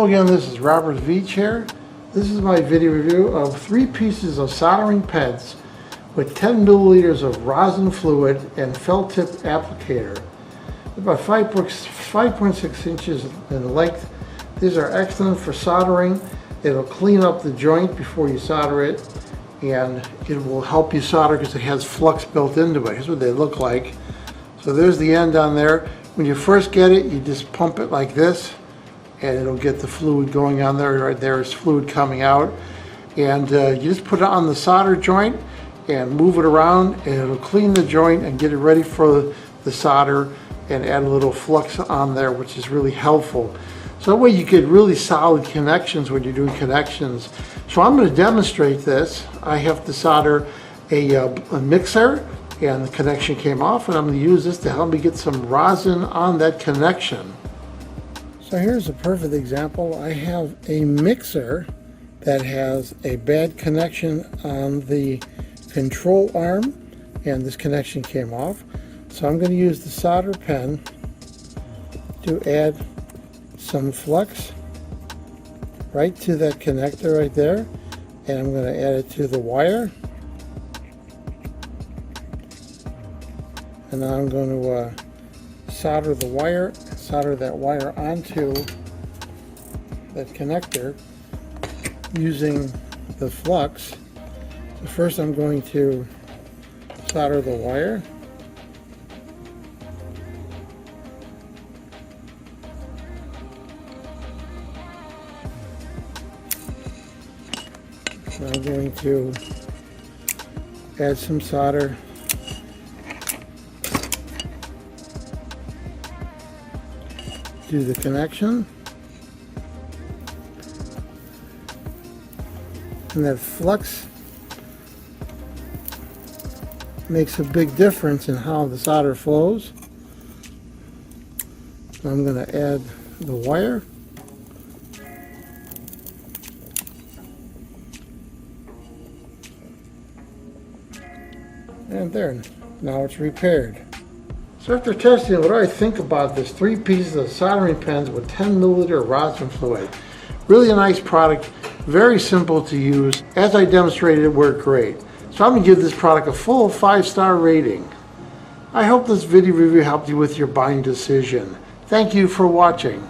Hello again, this is Robert Veach here. This is my video review of 3 pieces of soldering pens with 10 milliliters of rosin fluid and felt tip applicator. About 5.6 inches in length. These are excellent for soldering. It'll clean up the joint before you solder it, and it will help you solder because it has flux built into it. Here's what they look like. So there's the end on there. When you first get it, you just pump it like this, and it'll get the fluid going on there. Right there is fluid coming out, and you just put it on the solder joint and move it around, and it'll clean the joint and get it ready for the solder and add a little flux on there, which is really helpful. So that way you get really solid connections when you're doing connections. So I'm going to demonstrate this. I have to solder a mixer, and the connection came off, and I'm going to use this to help me get some rosin on that connection. So here's a perfect example. I have a mixer that has a bad connection on the control arm, and this connection came off. So I'm going to use the solder pen to add some flux right to that connector right there, and I'm going to add it to the wire. And now I'm going to solder that wire onto that connector using the flux. So first I'm going to solder the wire. So I'm going to add some solder to the connection, and that flux makes a big difference in how the solder flows. So I'm going to add the wire, and there, now it's repaired. So after testing, what do I think about this 3 pieces of soldering pens with 10 milliliter rosin fluid? Really a nice product, very simple to use. As I demonstrated, it worked great. So I'm going to give this product a full 5-star rating. I hope this video review helped you with your buying decision. Thank you for watching.